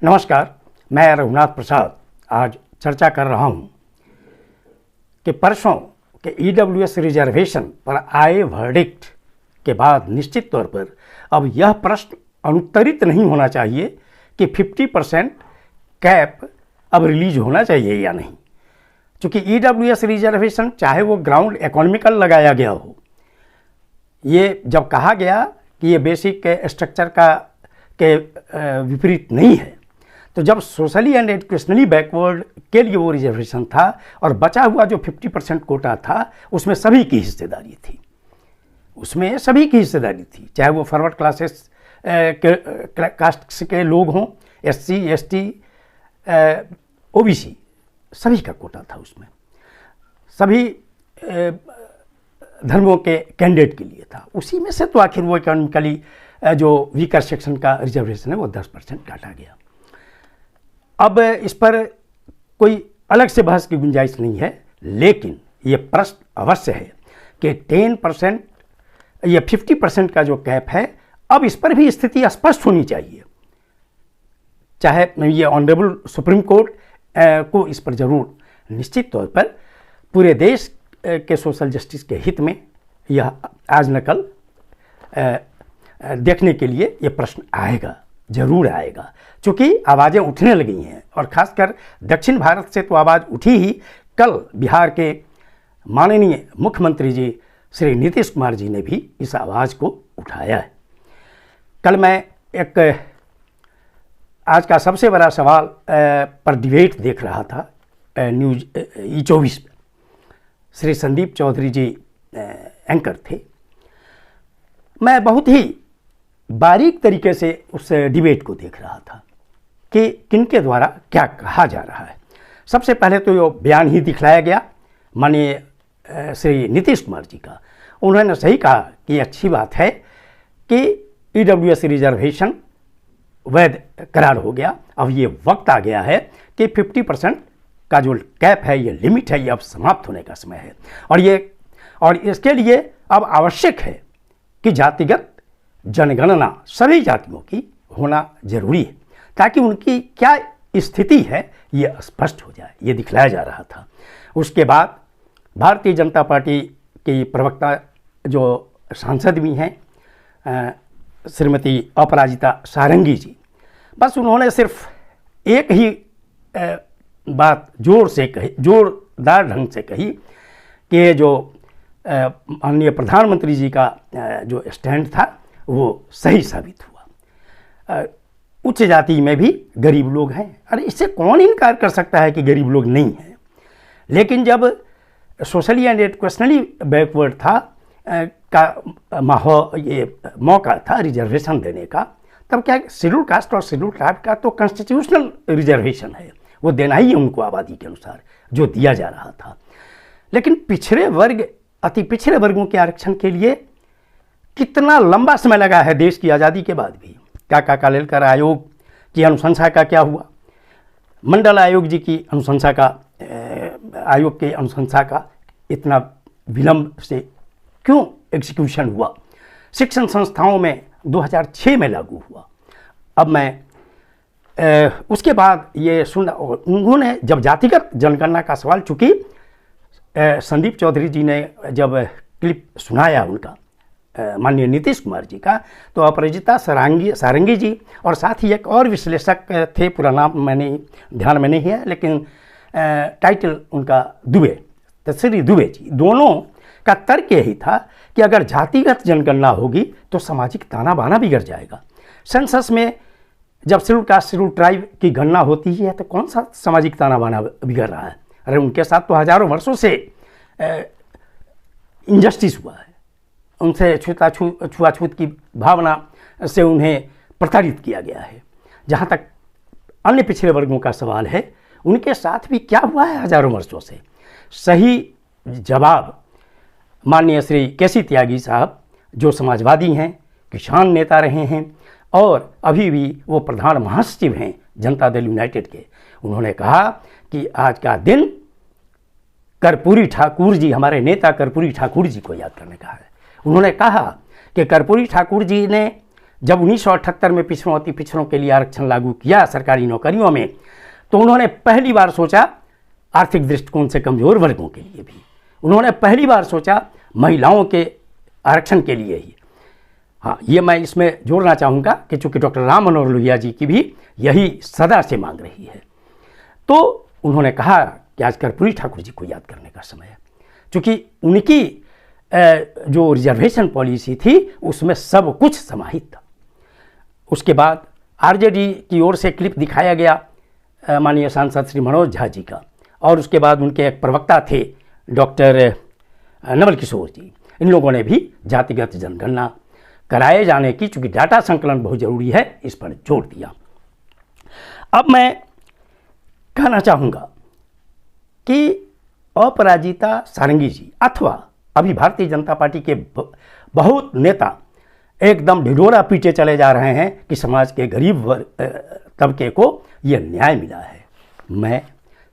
नमस्कार, मैं रघुनाथ प्रसाद आज चर्चा कर रहा हूं कि परसों के ईडब्ल्यूएस रिजर्वेशन पर आए वर्डिक्ट के बाद निश्चित तौर पर अब यह प्रश्न अनुत्तरित नहीं होना चाहिए कि 50% कैप अब रिलीज होना चाहिए या नहीं। चूँकि ईडब्ल्यूएस रिजर्वेशन चाहे वो ग्राउंड इकोनॉमिकल लगाया गया हो, ये जब कहा गया कि ये बेसिक स्ट्रक्चर के विपरीत नहीं है, तो जब सोशली एंड एजुकेशनली बैकवर्ड के लिए वो रिजर्वेशन था और बचा हुआ जो 50% कोटा था उसमें सभी की हिस्सेदारी थी, चाहे वो फॉरवर्ड क्लासेस कास्ट के लोग हों, SC ST OBC, सभी का कोटा था उसमें, सभी धर्मों के कैंडिडेट के लिए था। उसी में से तो आखिर वो इकोनॉमिकली जो वीकर सेक्शन का रिजर्वेशन है वो 10% काटा गया। अब इस पर कोई अलग से बहस की गुंजाइश नहीं है, लेकिन ये प्रश्न अवश्य है कि 10% या 50% का जो कैप है, अब इस पर भी स्थिति स्पष्ट होनी चाहिए। चाहे ये ऑनरेबल सुप्रीम कोर्ट को इस पर जरूर निश्चित तौर पर पूरे देश के सोशल जस्टिस के हित में यह आज नकल देखने के लिए ये प्रश्न आएगा, जरूर आएगा, चूँकि आवाज़ें उठने लगी हैं और ख़ासकर दक्षिण भारत से तो आवाज़ उठी ही। कल बिहार के माननीय मुख्यमंत्री जी श्री नीतीश कुमार जी ने भी इस आवाज़ को उठाया है। कल मैं एक आज का सबसे बड़ा सवाल पर डिबेट देख रहा था न्यूज़ E24 में। श्री संदीप चौधरी जी एंकर थे। मैं बहुत ही बारीक तरीके से उस डिबेट को देख रहा था कि किनके द्वारा क्या कहा जा रहा है। सबसे पहले तो ये बयान ही दिखलाया गया माननीय श्री नीतीश कुमार जी का। उन्होंने सही कहा कि अच्छी बात है कि ईडब्ल्यूएस रिजर्वेशन वैध करार हो गया। अब ये वक्त आ गया है कि 50% का जो कैप है, ये लिमिट है, ये अब समाप्त होने का समय है और इसके लिए अब आवश्यक है कि जातिगत जनगणना सभी जातियों की होना जरूरी है, ताकि उनकी क्या स्थिति है ये स्पष्ट हो जाए, ये दिखलाया जा रहा था। उसके बाद भारतीय जनता पार्टी की प्रवक्ता जो सांसद भी हैं श्रीमती अपराजिता सारंगी जी, बस उन्होंने सिर्फ एक ही बात जोरदार ढंग से कही कि जो माननीय प्रधानमंत्री जी का जो स्टैंड था वो सही साबित हुआ। उच्च जाति में भी गरीब लोग हैं, अरे इससे कौन इनकार कर सकता है कि गरीब लोग नहीं हैं। लेकिन जब सोशली एंड एजुकेशनली बैकवर्ड था का माहौल, ये मौका था रिजर्वेशन देने का, तब क्या शेड्यूल कास्ट और शेड्यूल ट्राइब का तो कॉन्स्टिट्यूशनल रिजर्वेशन है, वो देना ही है उनको आबादी के अनुसार जो दिया जा रहा था। लेकिन पिछड़े वर्ग, अति पिछड़े वर्गों के आरक्षण के लिए कितना लंबा समय लगा है देश की आज़ादी के बाद भी। काका कालेलकर आयोग की अनुशंसा का क्या हुआ, मंडल आयोग जी की अनुशंसा का, आयोग के अनुशंसा का इतना विलंब से क्यों एग्जीक्यूशन हुआ। शिक्षण संस्थाओं में 2006 में लागू हुआ। अब मैं उसके बाद ये सुना, उन्होंने जब जातिगत जनगणना का सवाल, चूँकि संदीप चौधरी जी ने जब क्लिप सुनाया उनका माननीय नीतीश कुमार जी का, तो अपराजिता सारंगी जी और साथ ही एक और विश्लेषक थे, पूरा नाम मैंने ध्यान में नहीं है, लेकिन टाइटल उनका दुबे, श्री दुबे जी, दोनों का तर्क यही था कि अगर जातिगत जनगणना होगी तो सामाजिक ताना बाना बिगड़ जाएगा। सेंसस में जब शेड्यूल कास्ट शेड्यूल ट्राइब की गणना होती है तो कौन सा सामाजिक ताना बाना बिगड़ रहा है। अरे उनके साथ तो हजारों वर्षों से इनजस्टिस हुआ है, उनसे छुआछूत की भावना से उन्हें प्रताड़ित किया गया है। जहाँ तक अन्य पिछड़े वर्गों का सवाल है, उनके साथ भी क्या हुआ है हजारों वर्षों से। सही जवाब माननीय श्री केसी त्यागी साहब, जो समाजवादी हैं, किसान नेता रहे हैं और अभी भी वो प्रधान महासचिव हैं जनता दल यूनाइटेड के, उन्होंने कहा कि आज का दिन कर्पूरी ठाकुर जी, हमारे नेता कर्पूरी ठाकुर जी को याद करने का है। उन्होंने कहा कि कर्पूरी ठाकुर जी ने जब 1978 में पिछड़ों के लिए आरक्षण लागू किया सरकारी नौकरियों में, तो उन्होंने पहली बार सोचा आर्थिक दृष्टिकोण से कमजोर वर्गों के लिए भी, उन्होंने पहली बार सोचा महिलाओं के आरक्षण के लिए ही। हाँ, ये मैं इसमें जोड़ना चाहूँगा कि चूँकि डॉक्टर राम मनोहर लोहिया जी की भी यही सदा से मांग रही है, तो उन्होंने कहा कि आज कर्पूरी ठाकुर जी को याद करने का समय है, क्योंकि उनकी जो रिजर्वेशन पॉलिसी थी उसमें सब कुछ समाहित था। उसके बाद आरजेडी की ओर से क्लिप दिखाया गया माननीय सांसद श्री मनोज झा जी का, और उसके बाद उनके एक प्रवक्ता थे डॉक्टर नवल किशोर जी, इन लोगों ने भी जातिगत जनगणना कराए जाने की, चूँकि डाटा संकलन बहुत ज़रूरी है, इस पर जोर दिया। अब मैं कहना चाहूँगा कि अपराजिता सारंगी जी अथवा अभी भारतीय जनता पार्टी के बहुत नेता एकदम ढिढोरा पीटे चले जा रहे हैं कि समाज के गरीब तबके को यह न्याय मिला है। मैं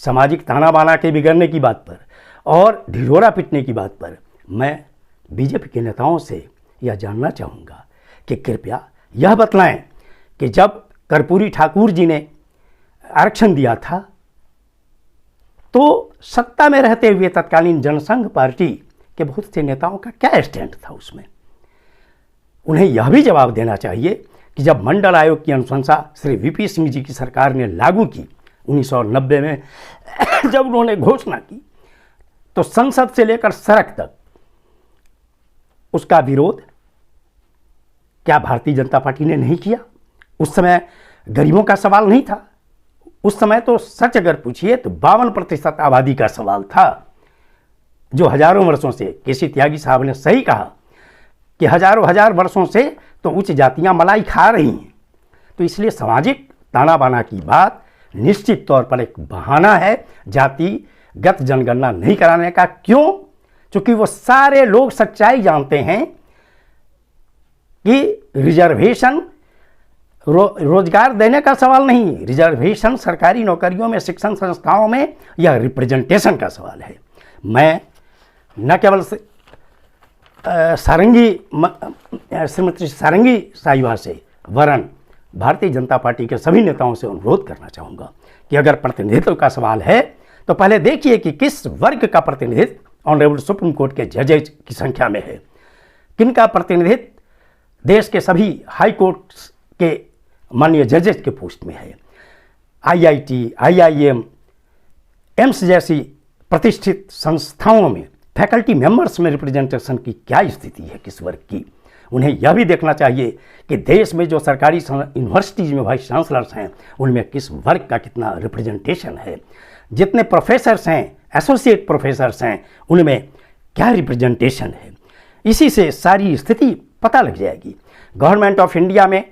सामाजिक ताना बाना के बिगड़ने की बात पर और ढिढोरा पीटने की बात पर मैं बीजेपी के नेताओं से यह जानना चाहूँगा कि कृपया यह बतलाएं कि जब कर्पूरी ठाकुर जी ने आरक्षण दिया था तो सत्ता में रहते हुए तत्कालीन जनसंघ पार्टी के बहुत से नेताओं का क्या स्टैंड था उसमें। उन्हें यह भी जवाब देना चाहिए कि जब मंडल आयोग की अनुशंसा श्री वीपी सिंह जी की सरकार ने लागू की 1990 में जब उन्होंने घोषणा की, तो संसद से लेकर सड़क तक उसका विरोध क्या भारतीय जनता पार्टी ने नहीं किया? उस समय गरीबों का सवाल नहीं था, उस समय तो सच अगर पूछिए तो 52% आबादी का सवाल था, जो हजारों वर्षों से, केसी त्यागी साहब ने सही कहा कि हजार वर्षों से तो उच्च जातियां मलाई खा रही हैं। तो इसलिए सामाजिक ताना बाना की बात निश्चित तौर पर एक बहाना है जातिगत जनगणना नहीं कराने का। क्यों? क्योंकि वो सारे लोग सच्चाई जानते हैं कि रिजर्वेशन रोजगार देने का सवाल नहीं, रिजर्वेशन सरकारी नौकरियों में, शिक्षण संस्थाओं में, यह रिप्रेजेंटेशन का सवाल है। मैं न केवल श्रीमती सारंगी साहिबा से वरन भारतीय जनता पार्टी के सभी नेताओं से अनुरोध करना चाहूँगा कि अगर प्रतिनिधित्व का सवाल है तो पहले देखिए कि किस वर्ग का प्रतिनिधित्व ऑनरेबल सुप्रीम कोर्ट के जजेज की संख्या में है, किनका प्रतिनिधित्व देश के सभी हाई कोर्ट के माननीय जजेज के पोस्ट में है, आईआईटी, आईआईएम, एम्स जैसी प्रतिष्ठित संस्थाओं में फैकल्टी मेंबर्स में रिप्रेजेंटेशन की क्या स्थिति है, किस वर्ग की। उन्हें यह भी देखना चाहिए कि देश में जो सरकारी यूनिवर्सिटीज़ में वाइस चांसलर्स हैं उनमें किस वर्ग का कितना रिप्रेजेंटेशन है, जितने प्रोफेसर्स हैं, एसोसिएट प्रोफेसर्स हैं, उनमें क्या रिप्रेजेंटेशन है। इसी से सारी स्थिति पता लग जाएगी। गवर्नमेंट ऑफ इंडिया में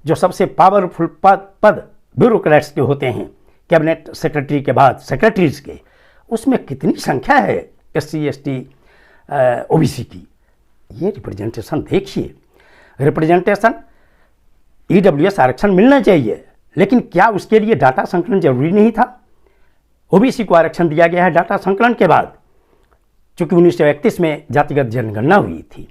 जो सबसे पावरफुल पद ब्यूरोक्रेट्स के होते हैं, कैबिनेट सेक्रेटरी के बाद सेक्रेटरीज के, उसमें कितनी संख्या है एससी, एसटी, ओबीसी की। ये रिप्रेजेंटेशन देखिए। रिप्रेजेंटेशन ईडब्ल्यूएस आरक्षण मिलना चाहिए, लेकिन क्या उसके लिए डाटा संकलन जरूरी नहीं था? ओबीसी को आरक्षण दिया गया है डाटा संकलन के बाद, चूंकि 1931 में जातिगत जनगणना हुई थी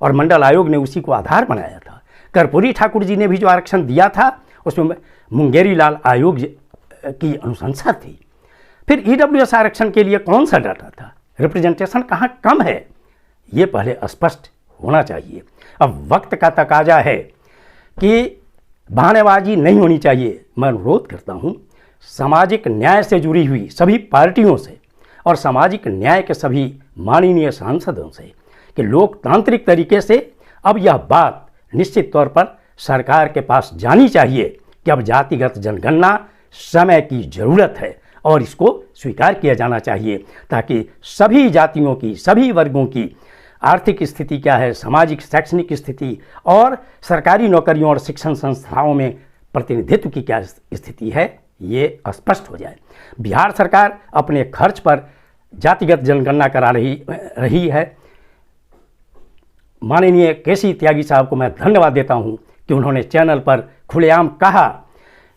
और मंडल आयोग ने उसी को आधार बनाया था। कर्पूरी ठाकुर जी ने भी जो आरक्षण दिया था उसमें मुंगेरी लाल आयोग की अनुशंसा थी। फिर ईडब्ल्यूएस आरक्षण के लिए कौन सा डाटा था? रिप्रेजेंटेशन कहाँ कम है, ये पहले स्पष्ट होना चाहिए। अब वक्त का तकाजा है कि बहानेबाजी नहीं होनी चाहिए। मैं अनुरोध करता हूँ सामाजिक न्याय से जुड़ी हुई सभी पार्टियों से और सामाजिक न्याय के सभी माननीय सांसदों से कि लोकतांत्रिक तरीके से अब यह बात निश्चित तौर पर सरकार के पास जानी चाहिए कि अब जातिगत जनगणना समय की ज़रूरत है और इसको स्वीकार किया जाना चाहिए, ताकि सभी जातियों की, सभी वर्गों की आर्थिक स्थिति क्या है, सामाजिक शैक्षणिक स्थिति और सरकारी नौकरियों और शिक्षण संस्थाओं में प्रतिनिधित्व की क्या स्थिति है, ये स्पष्ट हो जाए। बिहार सरकार अपने खर्च पर जातिगत जनगणना करा रही है। माननीय केसी त्यागी साहब को मैं धन्यवाद देता हूं कि उन्होंने चैनल पर खुलेआम कहा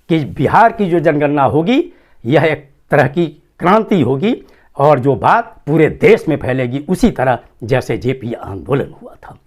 कि बिहार की जो जनगणना होगी यह एक तरह की क्रांति होगी और जो बात पूरे देश में फैलेगी उसी तरह जैसे जेपी आंदोलन हुआ था।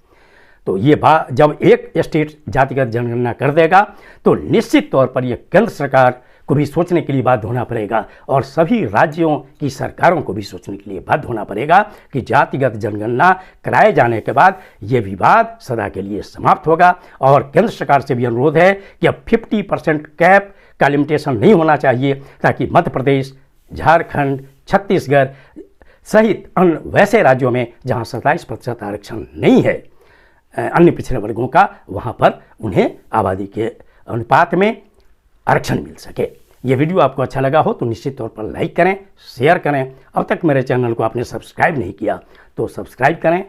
तो ये बात जब एक स्टेट जातिगत जनगणना कर देगा तो निश्चित तौर पर यह केंद्र सरकार को भी सोचने के लिए बाध्य होना पड़ेगा और सभी राज्यों की सरकारों को भी सोचने के लिए बाध्य होना पड़ेगा कि जातिगत जनगणना कराए जाने के बाद ये विवाद सदा के लिए समाप्त होगा। और केंद्र सरकार से भी अनुरोध है कि अब 50% कैप का लिमिटेशन नहीं होना चाहिए, ताकि मध्य प्रदेश, झारखंड, छत्तीसगढ़ सहित अन्य वैसे राज्यों में जहां 27% आरक्षण नहीं है अन्य पिछड़े वर्गों का, वहां पर उन्हें आबादी के अनुपात में आरक्षण मिल सके। ये वीडियो आपको अच्छा लगा हो तो निश्चित तौर पर लाइक करें, शेयर करें। अब तक मेरे चैनल को आपने सब्सक्राइब नहीं किया तो सब्सक्राइब करें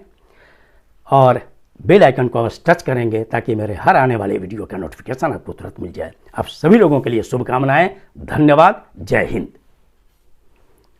और बेल आइकन को अवश्य टच करेंगे ताकि मेरे हर आने वाले वीडियो का नोटिफिकेशन आपको तुरंत मिल जाए। आप सभी लोगों के लिए शुभकामनाएं। धन्यवाद। जय हिंद।